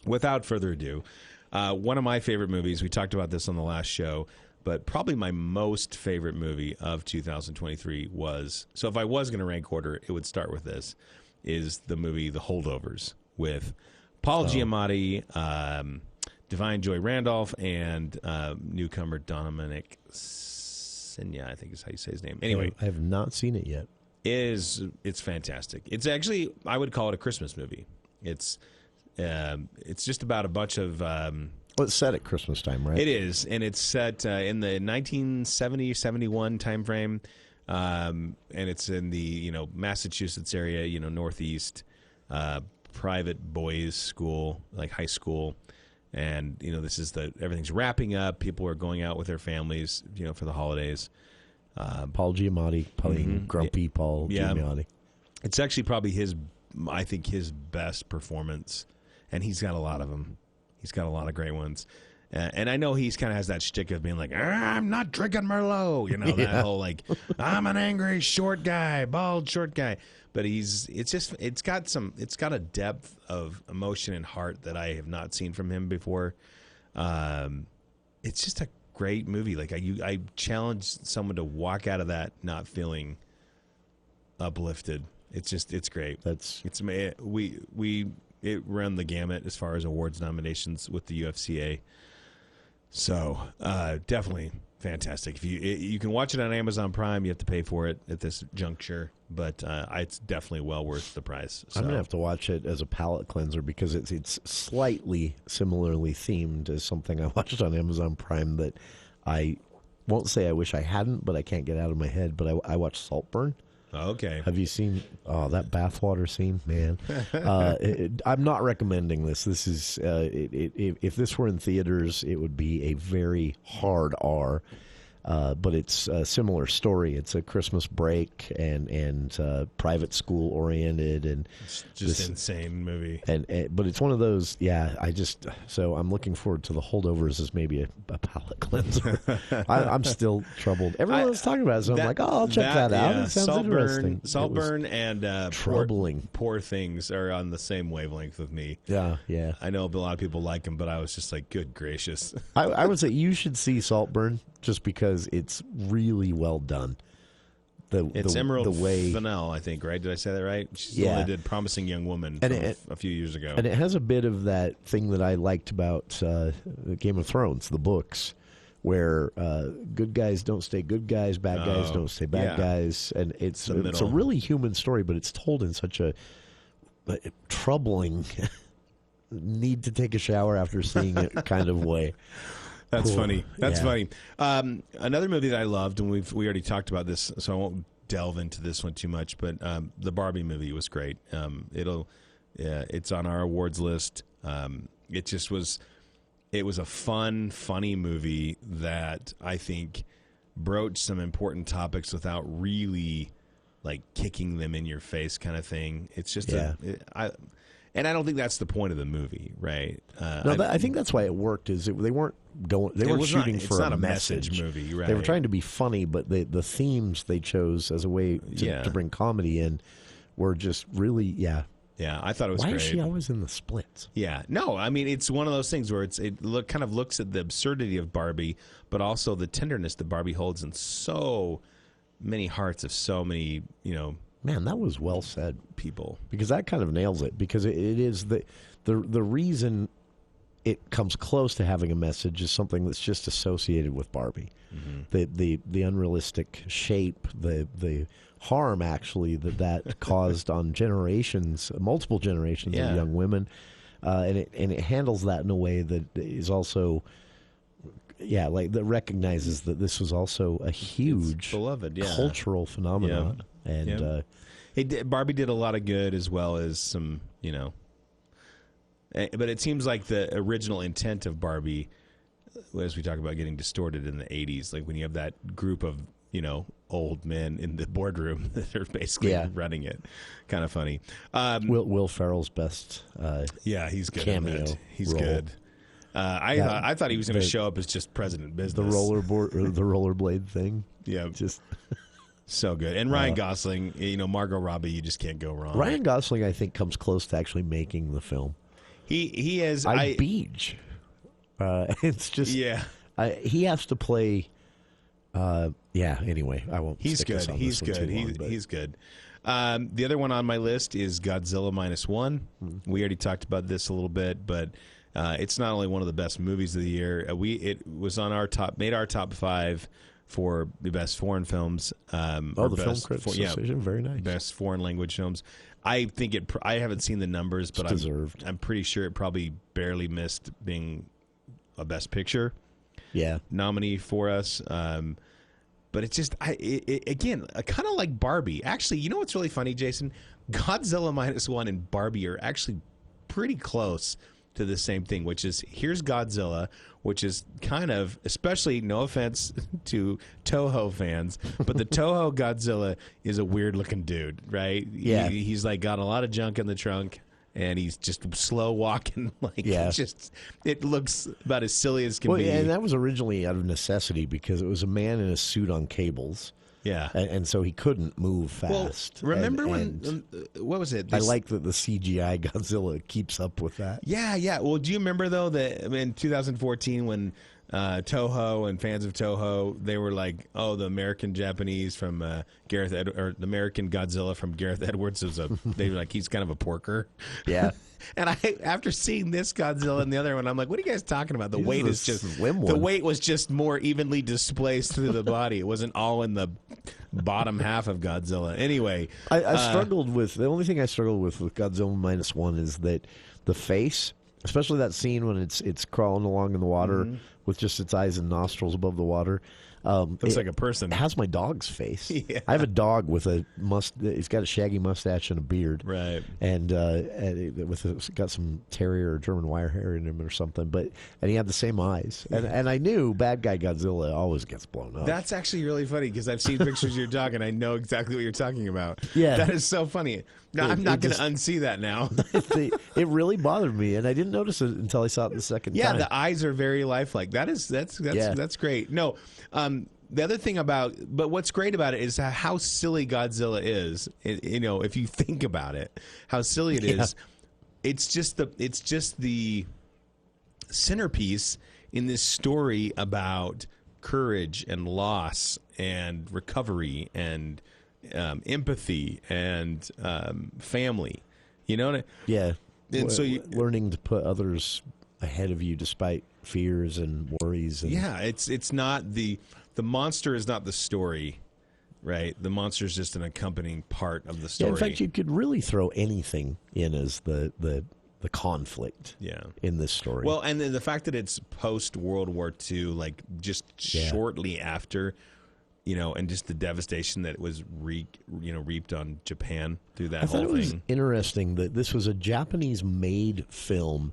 without further ado, one of my favorite movies. We talked about this on the last show, but probably my most favorite movie of 2023 was. So, if I was going to rank order, it would start with this. Is the movie The Holdovers with Paul Giamatti, Divine Joy Randolph, and newcomer Dominic Senya, I think is how you say his name. Anyway, I have not seen it yet. It's fantastic. It's actually, I would call it a Christmas movie. It's just about a bunch of. Well, it's set at Christmas time, right? It is, and it's set in the 1970-71 time frame, and it's in the Massachusetts area, Northeast, private boys' school, like high school, and this is everything's wrapping up. People are going out with their families, for the holidays. Paul Giamatti playing grumpy Paul Giamatti. It's actually probably his best performance, and he's got a lot of them. He's got a lot of great ones. And I know he's kind of has that shtick of being like, I'm not drinking Merlot, that whole like, I'm an angry short guy, bald short guy. But it's got a depth of emotion and heart that I have not seen from him before. It's just a great movie. Like I challenge someone to walk out of that not feeling uplifted. It's great. It ran the gamut as far as awards nominations with the UFCA. So definitely fantastic. If you can watch it on Amazon Prime, you have to pay for it at this juncture, but it's definitely well worth the price. So. I'm gonna have to watch it as a palate cleanser because it's slightly similarly themed as something I watched on Amazon Prime that I won't say I wish I hadn't, but I can't get out of my head. But I watched Saltburn. Okay. Have you seen that bathwater scene? Man, I'm not recommending this. This is if this were in theaters, it would be a very hard R. But it's a similar story. It's a Christmas break and private school oriented and it's just insane movie. But it's one of those. Yeah, so I'm looking forward to The Holdovers as maybe a palate cleanser. I'm still troubled. Everyone's talking about it, so I'm like, I'll check that out. Yeah. It sounds interesting. Saltburn and troubling. Poor Things are on the same wavelength with me. Yeah. I know a lot of people like them, but I was just like, good gracious. I would say you should see Saltburn just because it's really well done. It's Emerald Fennell, I think, right? Did I say that right? She's the one that did Promising Young Woman a few years ago. And it has a bit of that thing that I liked about Game of Thrones, the books, where good guys don't stay good guys, bad guys don't stay bad guys. And it's a really human story, but it's told in such a troubling, need to take a shower after seeing it kind of way. That's funny. That's funny. Another movie that I loved, and we already talked about this, so I won't delve into this one too much. But the Barbie movie was great. It's on our awards list. It was a fun, funny movie that I think broached some important topics without really like kicking them in your face, kind of thing. It's just and I don't think that's the point of the movie, right? I think that's why it worked. Is they weren't going? They weren't shooting for a message movie, right? They were trying to be funny, but the themes they chose as a way to bring comedy in were just really, Yeah, I thought it was Why great. is she always in the splits? Yeah, no, I mean, it's one of those things where kind of looks at the absurdity of Barbie, but also the tenderness that Barbie holds in so many hearts of so many, Man, that was well said, people. Because that kind of nails it. Because it is the reason it comes close to having a message is something that's just associated with Barbie. Mm-hmm. The unrealistic shape, the harm actually that caused on multiple generations of young women, and it handles that in a way that is also. Yeah, like that recognizes that this was also a huge beloved cultural phenomenon, and Barbie did a lot of good as well as some, but it seems like the original intent of Barbie, as we talk about getting distorted in the 80s, like when you have that group of old men in the boardroom that are basically running it, kind of funny. Will Ferrell's best, he's good. Cameo. He's role. good. I thought he was going to show up as just President Business. The rollerblade thing. Yeah, just so good. And Ryan Gosling, Margot Robbie, you just can't go wrong. Ryan Gosling, I think, comes close to actually making the film. He is. Beach. It's just he has to play. Anyway, I won't. He's good. He's good. He's good. The other one on my list is Godzilla -1. We already talked about this a little bit, but. It's not only one of the best movies of the year. It was on made our top 5 for the best foreign films. The Film Critics Association, very nice. Best foreign language films. I think I haven't seen the numbers, but I'm pretty sure it probably barely missed being a Best Picture nominee for us. But it's just again kind of like Barbie. Actually, you know what's really funny, Jason? Godzilla -1 and Barbie are actually pretty close to the same thing, which is here's Godzilla, which is kind of, especially no offense to Toho fans, but the Toho Godzilla is a weird looking dude, right? Yeah, he's like got a lot of junk in the trunk, and he's just slow walking. It looks about as silly as can be. And that was originally out of necessity because it was a man in a suit on cables. Yeah, and so he couldn't move fast. Well, remember when? What was it? I like that the CGI Godzilla keeps up with that. Yeah. Well, do you remember though that in 2014 when Toho and fans of Toho, they were like, "Oh, the American Japanese from or the American Godzilla from Gareth Edwards they were like, he's kind of a porker." Yeah. And after seeing this Godzilla and the other one, I'm like, "What are you guys talking about? The He's weight the is just slim the one. weight was just more evenly displaced through the body. It wasn't all in the bottom half of Godzilla." Anyway, I struggled with the only thing I struggled with Godzilla -1 is that the face, especially that scene when it's crawling along in the water with just its eyes and nostrils above the water. Looks like a person. It has my dog's face. Yeah. I have a dog with he's got a shaggy mustache and a beard. Right. And got some terrier or German wire hair in him or something. And he had the same eyes. And I knew bad guy Godzilla always gets blown up. That's actually really funny because I've seen pictures of your dog and I know exactly what you're talking about. Yeah. That is so funny. No, I'm not going to unsee that now. It really bothered me, and I didn't notice it until I saw it the second time. Yeah, the eyes are very lifelike. That's great. No, the other thing but what's great about it is how silly Godzilla is. If you think about it, how silly it is. It's just the centerpiece in this story about courage and loss and recovery and empathy and family. You know what I Yeah. And so learning to put others ahead of you despite fears and worries. And it's not the monster is not the story, right? The monster is just an accompanying part of the story. Yeah, in fact, you could really throw anything in as the conflict in this story. Well, and then the fact that it's post World War II, like just shortly after, and just the devastation that was reaped on Japan through that whole thing. It was interesting that this was a Japanese-made film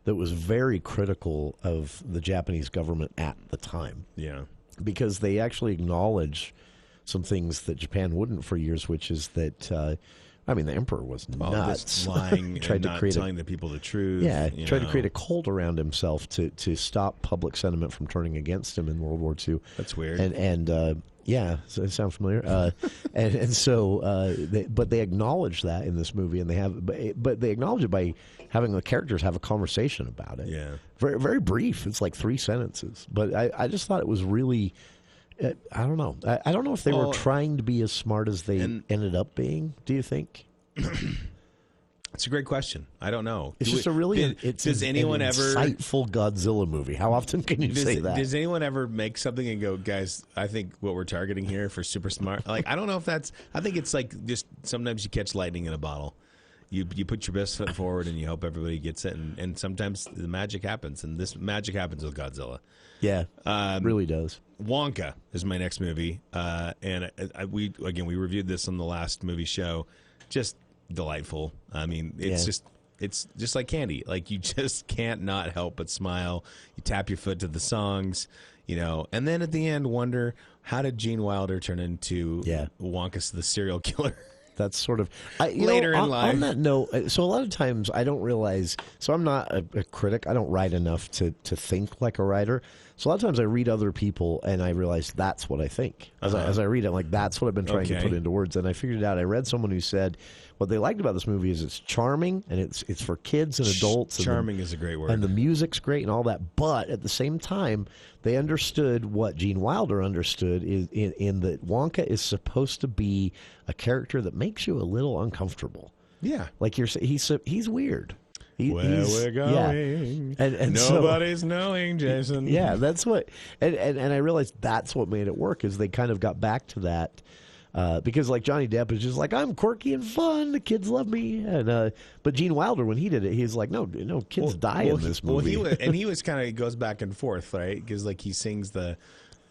that was very critical of the Japanese government at the time. Yeah. Because they actually acknowledge some things that Japan wouldn't for years, which is that, the emperor was nuts. Lying tried and to not create telling the people the truth. Yeah, tried to create a cult around himself to stop public sentiment from turning against him in World War II. That's weird. Yeah, so it sounds familiar. But they acknowledge that in this movie, and but they acknowledge it by having the characters have a conversation about it. Yeah, very very brief. It's like 3 sentences, but I just thought it was really. I don't know. I don't know if they were trying to be as smart as they ended up being. Do you think? It's a great question. I don't know. It's just does anyone ever insightful Godzilla movie? How often can you say that? Does anyone ever make something and go, guys, I think what we're targeting here for super smart? Like, I don't know if that's. I think it's like just sometimes you catch lightning in a bottle. You put your best foot forward and you hope everybody gets it, and sometimes the magic happens, and this magic happens with Godzilla. Yeah, really does. Wonka is my next movie, and we reviewed this on the last movie show. Just delightful. I mean, it's just like candy. Like, you just can't not help but smile. You tap your foot to the songs, and then at the end wonder, how did Gene Wilder turn into Wonka the serial killer? That's sort of later in life. On that note, so a lot of times I don't realize. So I'm not a critic. I don't write enough to think like a writer. So a lot of times I read other people and I realize that's what I think. As I read it, I'm like, that's what I've been trying to put into words. And I figured it out. I read someone who said what they liked about this movie is it's charming and it's for kids and adults. Charming is a great word. And the music's great and all that. But at the same time, they understood what Gene Wilder understood in that Wonka is supposed to be a character that makes you a little uncomfortable. Yeah. Like he's weird. Where we're going, and nobody's knowing, Jason. Yeah, that's what, and I realized that's what made it work is they kind of got back to that because like Johnny Depp is just like, I'm quirky and fun, the kids love me, and but Gene Wilder when he did it, he's like, no, kids die in this movie. He was kind of goes back and forth, right? Because like he sings the.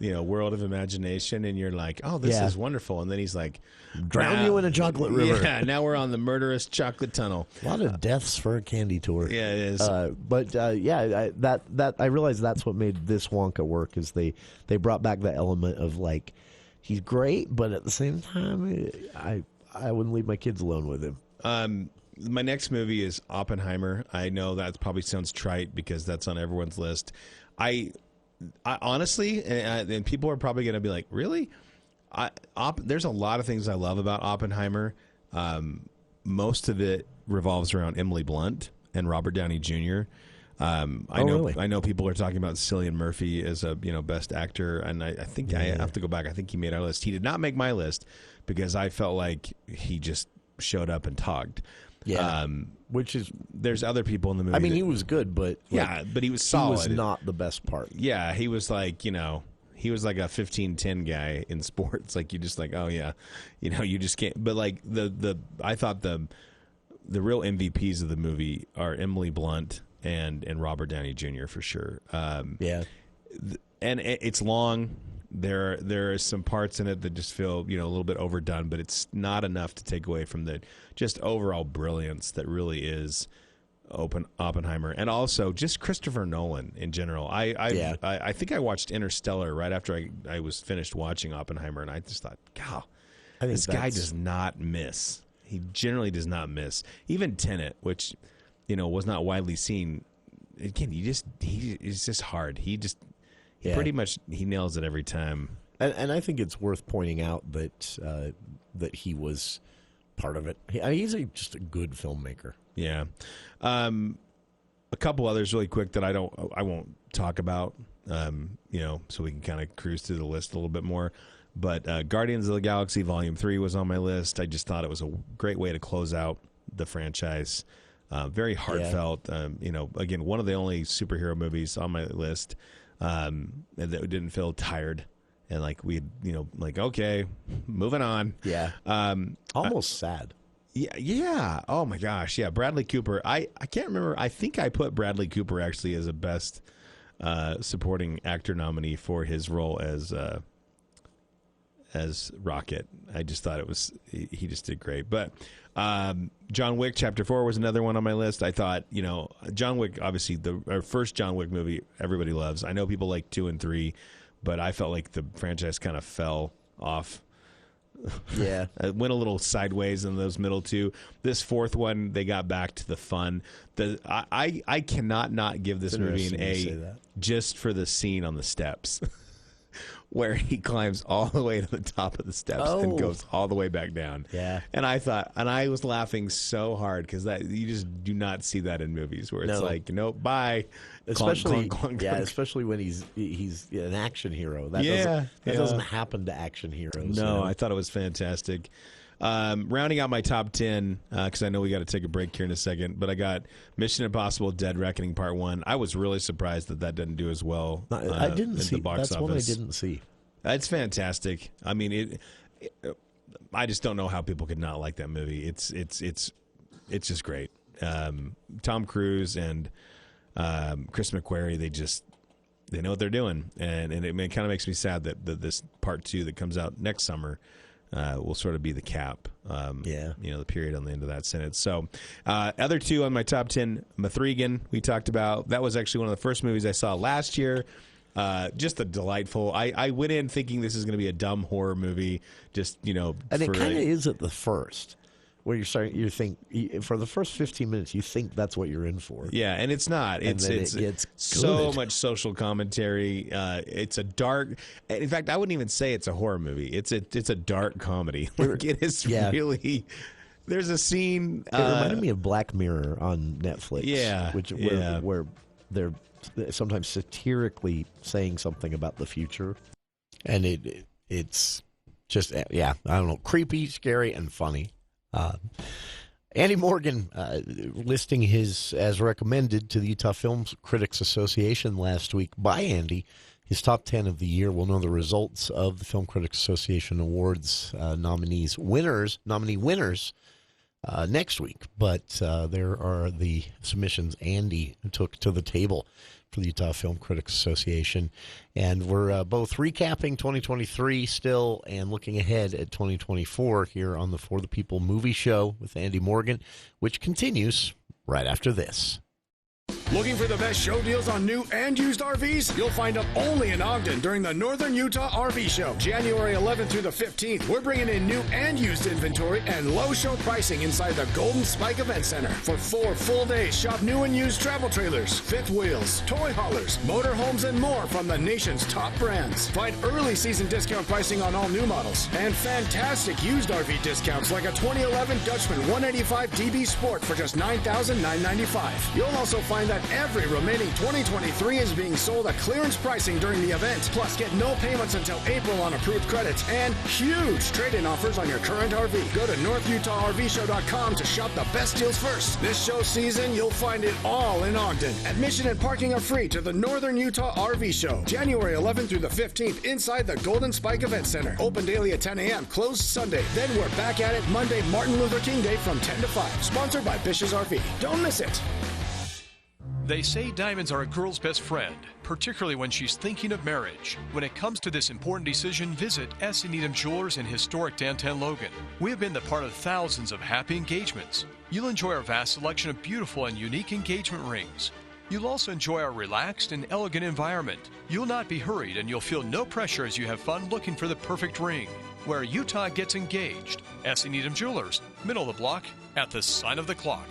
World of Imagination, and you're like, oh, this is wonderful. And then he's like, drown you in a chocolate river. Yeah, now we're on the murderous chocolate tunnel. A lot of deaths for a candy tour. Yeah, it is. I realized that's what made this Wonka work is they brought back the element of like, he's great, but at the same time, I wouldn't leave my kids alone with him. My next movie is Oppenheimer. I know that probably sounds trite because that's on everyone's list. I honestly, and people are probably going to be like, really? There's a lot of things I love about Oppenheimer. Most of it revolves around Emily Blunt and Robert Downey Jr. I know people are talking about Cillian Murphy as a best actor, and I think I have to go back. I think he made our list. He did not make my list because I felt like he just showed up and talked. Yeah, which is there's other people in the movie. I mean, he was good, but but he was solid. He was not the best part. Yeah, he was like he was like a 15-10 guy in sports. Like you just like, oh yeah, you just can't. But like I thought the real MVPs of the movie are Emily Blunt and Robert Downey Jr. for sure. And it's long. There are some parts in it that just feel a little bit overdone, but it's not enough to take away from the just overall brilliance that really is Oppenheimer, and also just Christopher Nolan in general. I think I watched Interstellar right after I was finished watching Oppenheimer, and I just thought, God, this guy does not miss. He generally does not miss. Even Tenet, which was not widely seen. Again, it's just hard. He pretty much nails it every time. And I think it's worth pointing out that he was part of it. He's just a good filmmaker. Yeah. A couple others really quick that I won't talk about, so we can kind of cruise through the list a little bit more. But Guardians of the Galaxy Volume 3 was on my list. I just thought it was a great way to close out the franchise. Very heartfelt. Again, one of the only superhero movies on my list that didn't feel tired. And okay, moving on. Yeah. Almost sad. Yeah. Oh my gosh. Yeah. Bradley Cooper. I can't remember. I think I put Bradley Cooper actually as a best supporting actor nominee for his role as Rocket. I just thought he just did great. But John Wick Chapter 4 was another one on my list. I thought, John Wick, obviously our first John Wick movie everybody loves. I know people like 2 and 3, but I felt like the franchise kind of fell off. Yeah. It went a little sideways in those middle two. This fourth one, they got back to the fun. I cannot not give this movie an A just for the scene on the steps. Where he climbs all the way to the top of the steps and goes all the way back down. Yeah. And I was laughing so hard because you just do not see that in movies where it's like, nope, bye. Especially, clunk. Especially when he's an action hero. That doesn't happen to action heroes. No, I thought it was fantastic. Rounding out my top 10, because I know we got to take a break here in a second, but I got Mission Impossible: Dead Reckoning Part 1. I was really surprised that didn't do as well. I didn't see the box that's office. One I didn't see. It's fantastic. I mean, I just don't know how people could not like that movie. It's just great. Tom Cruise and Chris McQuarrie, they know what they're doing, and it kind of makes me sad that this Part 2 that comes out next summer will sort of be the cap. The period on the end of that sentence. So, other two on my top 10, Mithrigan, we talked about. That was actually one of the first movies I saw last year. Just a delightful. I went in thinking this is going to be a dumb horror movie. And it kind of is at the first, where you think for the first 15 minutes you think that's what you're in for. Yeah, and it's not. It's so much social commentary. It's a dark. In fact, I wouldn't even say it's a horror movie. It's a dark comedy. It is really. There's a scene. It reminded me of Black Mirror on Netflix. Yeah, where they're sometimes satirically saying something about the future, and it's just I don't know, creepy, scary, and funny. Andy Morgan listing his as recommended to the Utah Film Critics Association last week by Andy. His top 10 of the year. We'll know the results of the Film Critics Association Awards nominee winners next week. But there are the submissions Andy took to the table for the Utah Film Critics Association. And we're both recapping 2023 still and looking ahead at 2024 here on the For the People Movie Show with Andy Morgan, which continues right after this. Looking for the best show deals on new and used RVs? You'll find them only in Ogden during the Northern Utah RV Show, January 11th through the 15th. We're bringing in new and used inventory and low show pricing inside the Golden Spike Event Center. For 4 full days, shop new and used travel trailers, fifth wheels, toy haulers, motorhomes, and more from the nation's top brands. Find early season discount pricing on all new models and fantastic used RV discounts like a 2011 Dutchman 185 DB Sport for just $9,995. You'll also find that that every remaining 2023 is being sold at clearance pricing during the event. Plus, get no payments until April on approved credits and huge trade-in offers on your current RV. Go to NorthUtahRVShow.com to shop the best deals first. This show season, you'll find it all in Ogden. Admission and parking are free to the Northern Utah RV Show, January 11th through the 15th inside the Golden Spike Event Center. Open daily at 10 a.m., closed Sunday. Then we're back at it Monday, Martin Luther King Day from 10 to 5. Sponsored by Bish's RV. Don't miss it. They say diamonds are a girl's best friend, particularly when she's thinking of marriage. When it comes to this important decision, visit S. Needham Jewelers in historic downtown Logan. We have been the part of thousands of happy engagements. You'll enjoy our vast selection of beautiful and unique engagement rings. You'll also enjoy our relaxed and elegant environment. You'll not be hurried and you'll feel no pressure as you have fun looking for the perfect ring. Where Utah gets engaged. S. Needham Jewelers, middle of the block, at the sign of the clock.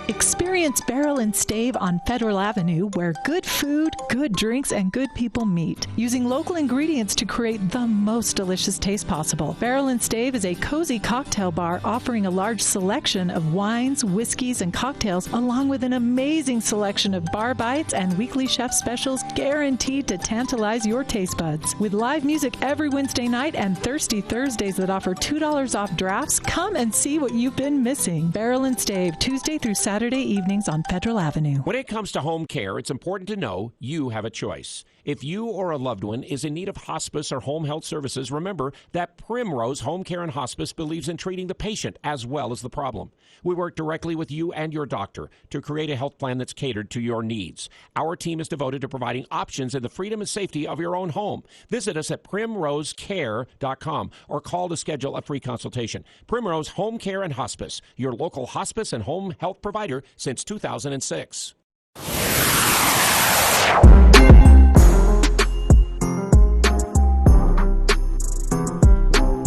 Experience Barrel and Stave on Federal Avenue, where good food, good drinks, and good people meet, using local ingredients to create the most delicious taste possible. Barrel and Stave is a cozy cocktail bar offering a large selection of wines, whiskeys, and cocktails, along with an amazing selection of bar bites and weekly chef specials guaranteed to tantalize your taste buds. With live music every Wednesday night and Thirsty Thursdays that offer $2 off drafts, come and see what you've been missing. Barrel and Stave, Tuesday through Saturday evenings on Federal Avenue. When it comes to home care, it's important to know you have a choice. If you or a loved one is in need of hospice or home health services, remember that Primrose Home Care and Hospice believes in treating the patient as well as the problem. We work directly with you and your doctor to create a health plan that's catered to your needs. Our team is devoted to providing options in the freedom and safety of your own home. Visit us at primrosecare.com or call to schedule a free consultation. Primrose Home Care and Hospice, your local hospice and home health provider since 2006.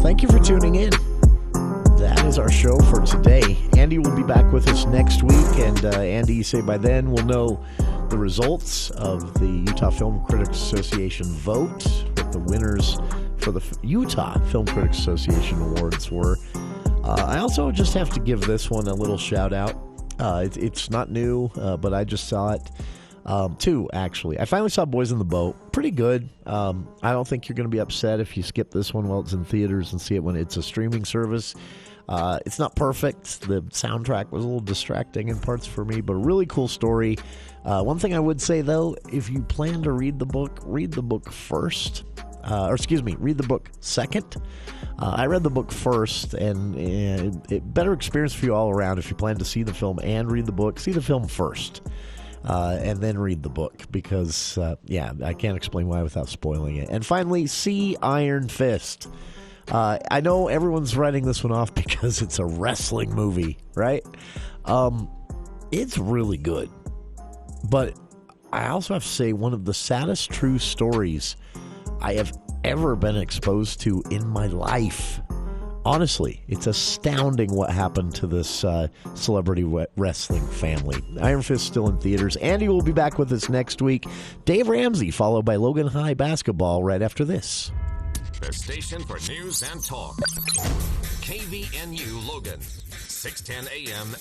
Thank you for tuning in. That is our show for today. Andy will be back with us next week, and Andy, you say by then we'll know the results of the Utah Film Critics Association vote, what the winners for the Utah Film Critics Association Awards were. I also just have to give this one a little shout out. It's not new, but I just saw it. Two, actually. I finally saw Boys in the Boat. Pretty good. I don't think you're going to be upset if you skip this one while it's in theaters and see it when it's a streaming service. It's not perfect. The soundtrack was a little distracting in parts for me, but a really cool story. One thing I would say, though, if you plan to read the book first. Read the book second. I read the book first, and better experience for you all around. If you plan to see the film and read the book, see the film first. And then read the book because, I can't explain why without spoiling it. And finally, see Iron Fist. I know everyone's writing this one off because it's a wrestling movie, right? It's really good. But I also have to say, one of the saddest true stories I have ever been exposed to in my life. Honestly, it's astounding what happened to this celebrity wrestling family. Iron Fist still in theaters. Andy will be back with us next week. Dave Ramsey, followed by Logan High basketball right after this. The station for news and talk. KVNU Logan, 610 AM.